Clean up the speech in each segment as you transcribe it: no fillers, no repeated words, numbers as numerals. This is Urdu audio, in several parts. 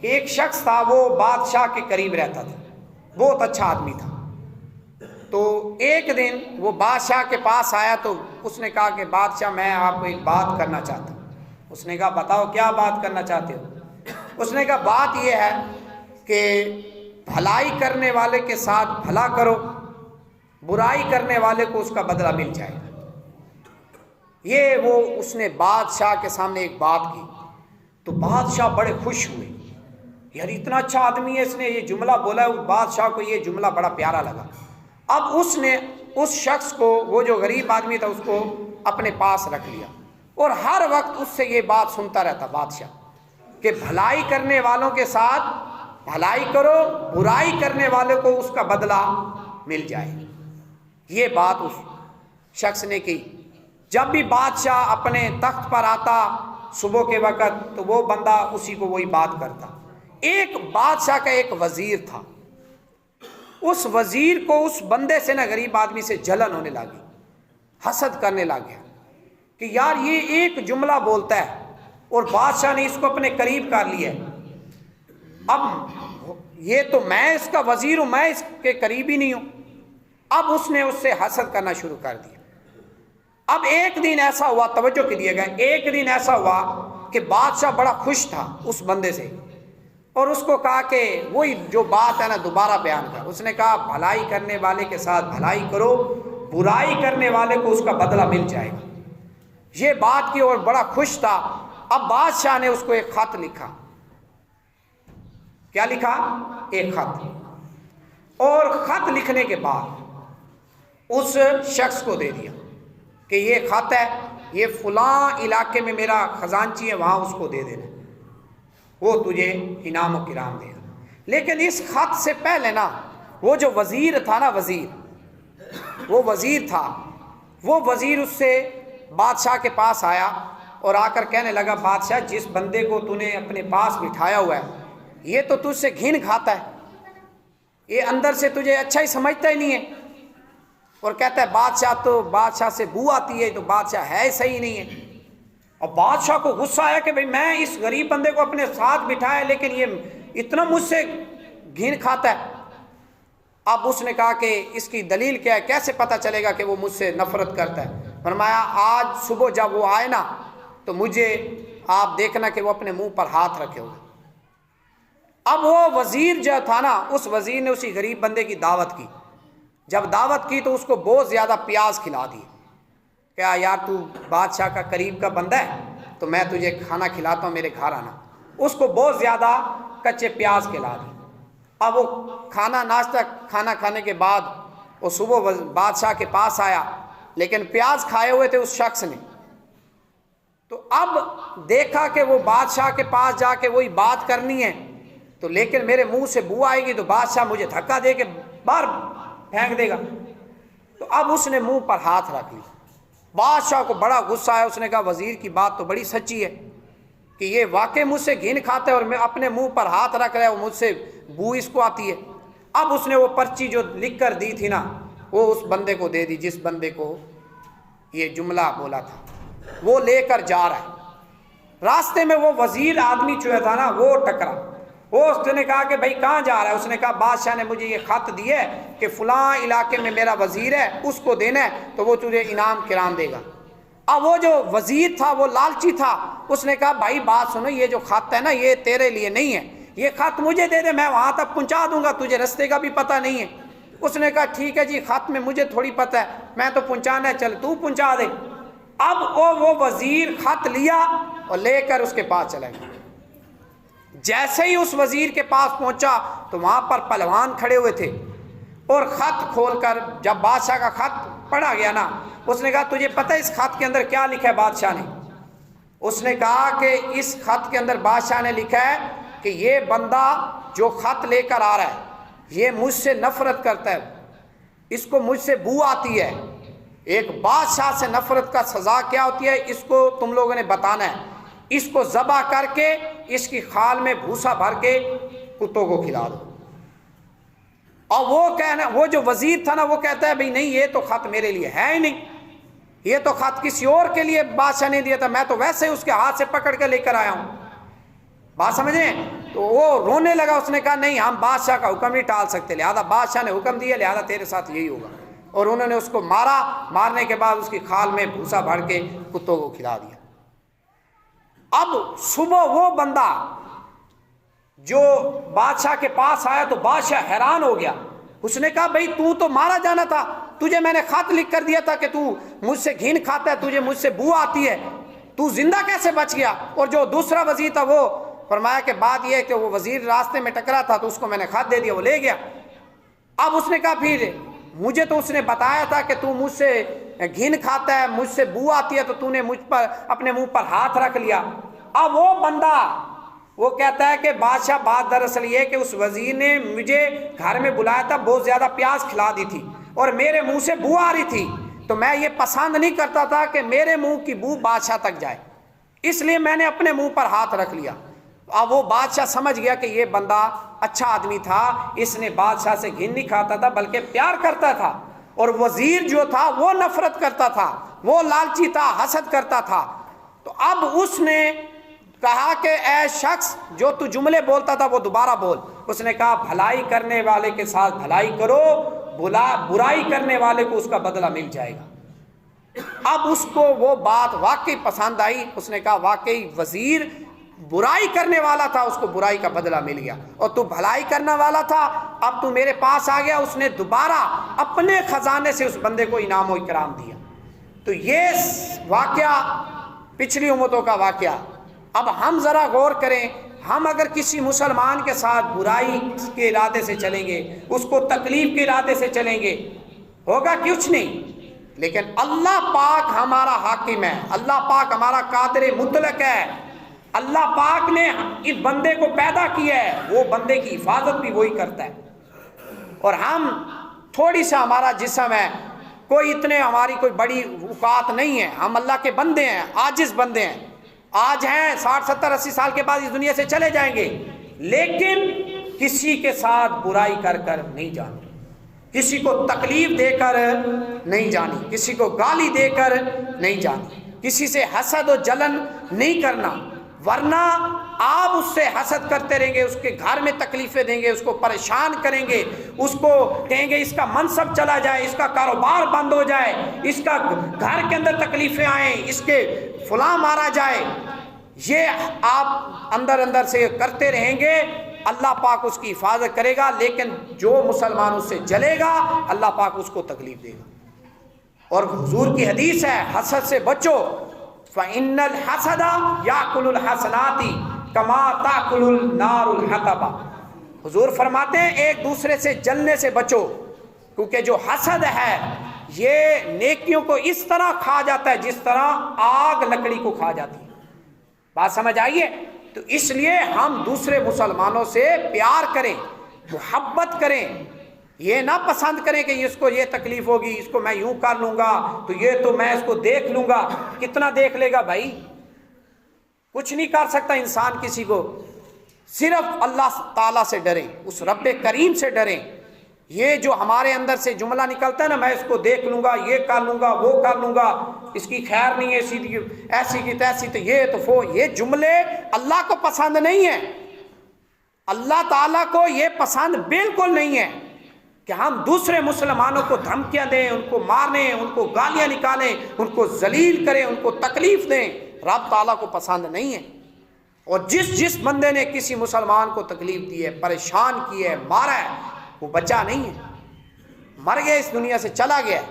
کہ ایک شخص تھا، وہ بادشاہ کے قریب رہتا تھا، بہت اچھا آدمی تھا۔ تو ایک دن وہ بادشاہ کے پاس آیا تو اس نے کہا کہ بادشاہ میں آپ کو ایک بات کرنا چاہتا ہوں۔ اس نے کہا بتاؤ کیا بات کرنا چاہتے ہو؟ اس نے کہا بات یہ ہے کہ بھلائی کرنے والے کے ساتھ بھلا کرو، برائی کرنے والے کو اس کا بدلہ مل جائے گا۔ یہ وہ اس نے بادشاہ کے سامنے ایک بات کی تو بادشاہ بڑے خوش ہوئے، یار اتنا اچھا آدمی ہے، اس نے یہ جملہ بولا ہے۔ بادشاہ کو یہ جملہ بڑا پیارا لگا۔ اب اس نے اس شخص کو، وہ جو غریب آدمی تھا، اس کو اپنے پاس رکھ لیا اور ہر وقت اس سے یہ بات سنتا رہتا بادشاہ کہ بھلائی کرنے والوں کے ساتھ بھلائی کرو، برائی کرنے والے کو اس کا بدلہ مل جائے۔ یہ بات اس شخص نے کی۔ جب بھی بادشاہ اپنے تخت پر آتا صبح کے وقت تو وہ بندہ اسی کو وہی بات کرتا۔ ایک بادشاہ کا ایک وزیر تھا، اس وزیر کو اس بندے سے نہ، غریب آدمی سے جلن ہونے لگی، حسد کرنے لگ گیا کہ یار یہ ایک جملہ بولتا ہے اور بادشاہ نے اس کو اپنے قریب کر لیا ہے، اب یہ تو میں اس کا وزیر ہوں، میں اس کے قریب ہی نہیں ہوں۔ اب اس نے اس سے حسد کرنا شروع کر دیا۔ اب ایک دن ایسا ہوا، توجہ کیجیے گا، ایک دن ایسا ہوا کہ بادشاہ بڑا خوش تھا اس بندے سے اور اس کو کہا کہ وہی جو بات ہے نا دوبارہ بیان کر۔ اس نے کہا بھلائی کرنے والے کے ساتھ بھلائی کرو، برائی کرنے والے کو اس کا بدلہ مل جائے گا۔ یہ بات کی اور بڑا خوش تھا۔ اب بادشاہ نے اس کو ایک خط لکھا۔ کیا لکھا؟ ایک خط۔ اور خط لکھنے کے بعد اس شخص کو دے دیا کہ یہ خط ہے، یہ فلاں علاقے میں میرا خزانچی ہے، وہاں اس کو دے دینا، وہ تجھے انعام و کرام دے گا۔ لیکن اس خط سے پہلے نا وہ جو وزیر تھا نا، وہ وزیر تھا، وہ وزیر اس سے بادشاہ کے پاس آیا اور آ کر کہنے لگا بادشاہ جس بندے کو تو نے اپنے پاس بٹھایا ہوا ہے یہ تو تجھ سے گھن کھاتا ہے، یہ اندر سے تجھے اچھا ہی سمجھتا ہی نہیں ہے، اور کہتا ہے بادشاہ تو بادشاہ سے بو آتی ہے، تو بادشاہ ہے صحیح نہیں ہے۔ اور بادشاہ کو غصہ آیا کہ بھئی میں اس غریب بندے کو اپنے ساتھ بٹھایا لیکن یہ اتنا مجھ سے گھن کھاتا ہے۔ اب اس نے کہا کہ اس کی دلیل کیا ہے، کیسے پتہ چلے گا کہ وہ مجھ سے نفرت کرتا ہے؟ فرمایا آج صبح جب وہ آئے نا تو مجھے آپ دیکھنا کہ وہ اپنے منہ پر ہاتھ رکھے ہوئے۔ اب وہ وزیر جو تھا نا، اس وزیر نے اسی غریب بندے کی دعوت کی۔ جب دعوت کی تو اس کو بہت زیادہ پیاز کھلا دی۔ کیا یار تو بادشاہ کا قریب کا بندہ ہے تو میں تجھے کھانا کھلاتا ہوں، میرے گھر آنا۔ اس کو بہت زیادہ کچے پیاز کھلا دی۔ اب وہ کھانا کھانے کے بعد وہ صبح بادشاہ کے پاس آیا، لیکن پیاز کھائے ہوئے تھے اس شخص نے۔ تو اب دیکھا کہ وہ بادشاہ کے پاس جا کے وہی بات کرنی ہے تو لیکن میرے منہ سے بو آئے گی تو بادشاہ مجھے دھکا دے کے باہر پھینک دے گا۔ تو اب اس نے منہ پر ہاتھ رکھ لی۔ بادشاہ کو بڑا غصہ آیا، اس نے کہا وزیر کی بات تو بڑی سچی ہے کہ یہ واقعی مجھ سے گھن کھاتا ہے اور میں اپنے منہ پر ہاتھ رکھ رہا ہے، مجھ سے بو اس کو آتی ہے۔ اب اس نے وہ پرچی جو لکھ کر دی تھی نا وہ اس بندے کو دے دی جس بندے کو یہ جملہ بولا تھا، وہ لے کر جا رہا ہے۔ راستے میں وہ وزیر آدمی جو تھا نا وہ ٹکرا، وہ اس نے کہا کہ بھائی کہاں جا رہا ہے؟ اس نے کہا بادشاہ نے مجھے یہ خط دیا ہے کہ فلاں علاقے میں میرا وزیر ہے، اس کو دینا ہے تو وہ تجھے انعام کرام دے گا۔ اب وہ جو وزیر تھا وہ لالچی تھا، اس نے کہا بھائی بات سنو، یہ جو خط ہے نا یہ تیرے لیے نہیں ہے، یہ خط مجھے دے دے، میں وہاں تک پہنچا دوں گا، تجھے رستے کا بھی پتہ نہیں ہے۔ اس نے کہا ٹھیک ہے جی، خط میں مجھے تھوڑی پتہ ہے، میں تو پہنچانا ہے، چل تو پہنچا دے۔ اب وہ وزیر خط لیا اور لے کر اس کے پاس چلا گیا۔ جیسے ہی اس وزیر کے پاس پہنچا تو وہاں پر پہلوان کھڑے ہوئے تھے، اور خط کھول کر جب بادشاہ کا خط پڑھا گیا نا، اس نے کہا تجھے پتہ ہے اس خط کے اندر کیا لکھا ہے بادشاہ نے؟ اس نے کہا کہ اس خط کے اندر بادشاہ نے لکھا ہے کہ یہ بندہ جو خط لے کر آ رہا ہے یہ مجھ سے نفرت کرتا ہے، اس کو مجھ سے بو آتی ہے۔ ایک بادشاہ سے نفرت کا سزا کیا ہوتی ہے اس کو تم لوگوں نے بتانا ہے۔ اس کو ذبح کر کے اس کی خال میں بھوسا بھر کے کتوں کو کھلا دو۔ اور وہ جو وزیر تھا نا وہ کہتا ہے بھئی نہیں، یہ تو خط میرے لیے ہے ہی نہیں، یہ تو خط کسی اور کے لیے بادشاہ نے دیا تھا، میں تو ویسے ہی اس کے ہاتھ سے پکڑ کے لے کر آیا ہوں۔ بات سمجھیں؟ تو وہ رونے لگا، اس نے کہا نہیں ہم بادشاہ کا حکم نہیں ٹال سکتے، لہذا بادشاہ نے حکم دیا، لہذا تیرے ساتھ یہی ہوگا۔ اور انہوں نے اس کو مارا، مارنے کے بعد اس کی کھال میں بھوسا بھر کے کتوں کو کھلا دیا۔ اب صبح وہ بندہ جو بادشاہ کے پاس آیا تو بادشاہ حیران ہو گیا، اس نے کہا بھئی تو مارا جانا تھا، تجھے میں نے خط لکھ کر دیا تھا کہ تو مجھ سے گھین کھاتا ہے، تجھے مجھ سے بو آتی ہے، تو زندہ کیسے بچ گیا؟ اور جو دوسرا وزیر تھا وہ فرمایا کہ بات یہ ہے کہ وہ وزیر راستے میں ٹکرا تھا تو اس کو میں نے خط دے دیا، وہ لے گیا۔ اب اس نے کہا پھر مجھے تو اس نے بتایا تھا کہ تو مجھ سے گھین کھاتا ہے، مجھ سے بو آتی ہے، تو تو نے مجھ پر اپنے منہ پر ہاتھ رکھ لیا۔ اب وہ بندہ وہ کہتا ہے کہ بادشاہ بات دراصل یہ کہ اس وزیر نے مجھے گھر میں بلایا تھا، بہت زیادہ پیاز کھلا دی تھی اور میرے منہ سے بو آ رہی تھی، تو میں یہ پسند نہیں کرتا تھا کہ میرے منہ کی بو بادشاہ تک جائے، اس لیے میں نے اپنے منہ پر ہاتھ رکھ لیا۔ اب وہ بادشاہ سمجھ گیا کہ یہ بندہ اچھا آدمی تھا، اس نے بادشاہ سے گھن نہیں کھاتا تھا بلکہ پیار کرتا تھا، اور وزیر جو تھا وہ نفرت کرتا تھا، وہ لالچی تھا، حسد کرتا تھا۔ تو اب اس نے کہا کہ اے شخص جو تو جملے بولتا تھا وہ دوبارہ بول۔ اس نے کہا بھلائی کرنے والے کے ساتھ بھلائی کرو، برائی کرنے والے کو اس کا بدلہ مل جائے گا۔ اب اس کو وہ بات واقعی پسند آئی، اس نے کہا واقعی وزیر برائی کرنے والا تھا، اس کو برائی کا بدلہ مل گیا، اور تو بھلائی کرنے والا تھا، اب تو میرے پاس آ گیا۔ اس نے دوبارہ اپنے خزانے سے اس بندے کو انعام و اکرام دیا۔ تو یہ واقعہ پچھلی امتوں کا واقعہ۔ اب ہم ذرا غور کریں، ہم اگر کسی مسلمان کے ساتھ برائی کے ارادے سے چلیں گے، اس کو تکلیف کے ارادے سے چلیں گے، ہوگا کچھ نہیں۔ لیکن اللہ پاک ہمارا حاکم ہے، اللہ پاک ہمارا قادر مطلق ہے، اللہ پاک نے اس بندے کو پیدا کیا ہے، وہ بندے کی حفاظت بھی وہی کرتا ہے۔ اور ہم تھوڑی سا ہمارا جسم ہے، کوئی اتنے ہماری کوئی بڑی اوقات نہیں ہے، ہم اللہ کے بندے ہیں، عاجز بندے ہیں، آج ہیں 60 70 80 سال کے بعد اس دنیا سے چلے جائیں گے، لیکن کسی کے ساتھ برائی کر کر نہیں جانی، کسی کو تکلیف دے کر نہیں جانی، کسی کو گالی دے کر نہیں جانی، کسی سے حسد و جلن نہیں کرنا، ورنہ آپ اس سے حسد کرتے رہیں گے، اس کے گھر میں تکلیفیں دیں گے، اس کو پریشان کریں گے، اس کو کہیں گے اس کا منصب چلا جائے، اس کا کاروبار بند ہو جائے، اس کا گھر کے اندر تکلیفیں آئیں، اس کے فلاں مارا جائے، یہ آپ اندر اندر سے کرتے رہیں گے، اللہ پاک اس کی حفاظت کرے گا، لیکن جو مسلمان اس سے جلے گا اللہ پاک اس کو تکلیف دے گا۔ اور حضور کی حدیث ہے حسد سے بچو، فَإِنَّ الْحَسَدَ يَأْكُلُ الْحَسَنَاتِ كَمَا تَأْكُلُ النَّارُ الْحَطَبَ۔ حضور فرماتے ہیں ایک دوسرے سے جلنے سے بچو، کیونکہ جو حسد ہے یہ نیکیوں کو اس طرح کھا جاتا ہے جس طرح آگ لکڑی کو کھا جاتی ہے۔ بات سمجھ آئیے؟ تو اس لیے ہم دوسرے مسلمانوں سے پیار کریں، محبت کریں، یہ نہ پسند کریں کہ اس کو یہ تکلیف ہوگی، اس کو میں یوں کر لوں گا، تو یہ تو میں اس کو دیکھ لوں گا۔ کتنا دیکھ لے گا بھائی؟ کچھ نہیں کر سکتا انسان کسی کو، صرف اللہ تعالیٰ سے ڈریں، اس رب کریم سے ڈریں۔ یہ جو ہمارے اندر سے جملہ نکلتا ہے نا، میں اس کو دیکھ لوں گا، یہ کر لوں گا، وہ کر لوں گا، اس کی خیر نہیں ہے، ایسی کی تیسی، تو یہ جملے اللہ کو پسند نہیں ہے۔ اللہ تعالیٰ کو یہ پسند بالکل نہیں ہے کہ ہم دوسرے مسلمانوں کو دھمکیاں دیں، ان کو ماریں، ان کو گالیاں نکالیں، ان کو ذلیل کریں، ان کو تکلیف دیں۔ رب تعالیٰ کو پسند نہیں ہے۔ اور جس بندے نے کسی مسلمان کو تکلیف دی ہے، پریشان کی ہے، مارا ہے، وہ بچا نہیں ہے، مر گیا، اس دنیا سے چلا گیا۔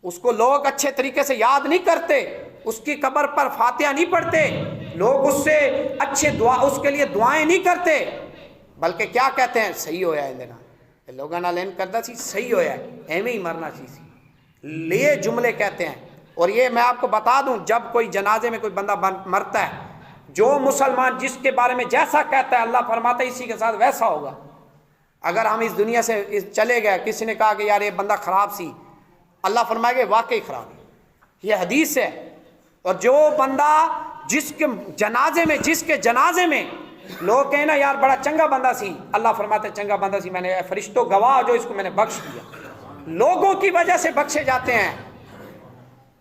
اس کو لوگ اچھے طریقے سے یاد نہیں کرتے، اس کی قبر پر فاتحہ نہیں پڑھتے، لوگ اس سے اچھے اس کے لیے دعائیں نہیں کرتے، بلکہ کیا کہتے ہیں؟ صحیح ہویا ہے دینا لوگوں نے لین کرتا سی، صحیح ہویا ہے، ایویں ہی مرنا چاہیے، یہ جملے کہتے ہیں۔ اور یہ میں آپ کو بتا دوں، جب کوئی جنازے میں کوئی بندہ مرتا ہے، جو مسلمان جس کے بارے میں جیسا کہتا ہے اللہ فرماتا ہے اسی کے ساتھ ویسا ہوگا۔ اگر ہم اس دنیا سے چلے گئے، کسی نے کہا کہ یار یہ بندہ خراب سی، اللہ فرمائے گا واقعی خراب ہے، یہ حدیث ہے۔ اور جو بندہ جس کے جنازے میں لوگ کہیں نا یار بڑا چنگا بندہ سی، اللہ فرماتا ہے چنگا بندہ سی، میں نے فرشتوں گواہ جو اس کو میں نے بخش دیا، لوگوں کی وجہ سے بخشے جاتے ہیں،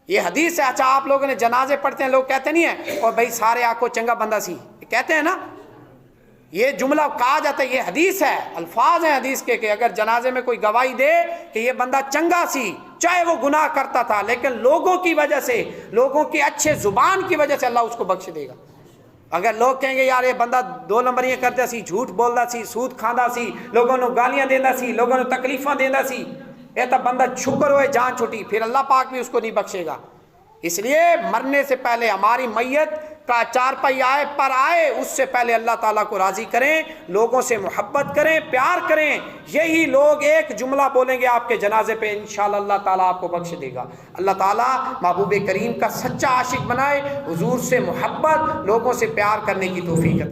یہ حدیث ہے۔ اچھا آپ لوگوں نے جنازے پڑھتے ہیں، لوگ کہتے نہیں ہیں اور بھائی سارے آنکھوں چنگا بندہ سی، کہتے ہیں نا، یہ جملہ کہا جاتا ہے، یہ حدیث ہے، الفاظ ہیں حدیث کے، کہ اگر جنازے میں کوئی گواہی دے کہ یہ بندہ چنگا سی، چاہے وہ گناہ کرتا تھا، لیکن لوگوں کی وجہ سے، لوگوں کی اچھے زبان کی وجہ سے اللہ اس کو بخش دے گا۔ اگر لوگ کہیں گے یار یہ بندہ 2 نمبریاں کرتا سی، جھوٹ بولتا سی، سود کھاندا سی، لوگوں نے گالیاں دیندا سی، لوگوں نے تکلیفاں دیندا سی، یہ تو بندہ شکر ہوئے جان چھٹی، پھر اللہ پاک بھی اس کو نہیں بخشے گا۔ اس لیے مرنے سے پہلے ہماری میت کا چارپائی پر آئے، اس سے پہلے اللہ تعالیٰ کو راضی کریں، لوگوں سے محبت کریں، پیار کریں، یہی لوگ ایک جملہ بولیں گے آپ کے جنازے پہ، انشاءاللہ اللہ تعالیٰ آپ کو بخش دے گا۔ اللہ تعالیٰ محبوب کریم کا سچا عاشق بنائے، حضور سے محبت، لوگوں سے پیار کرنے کی توفیق عطا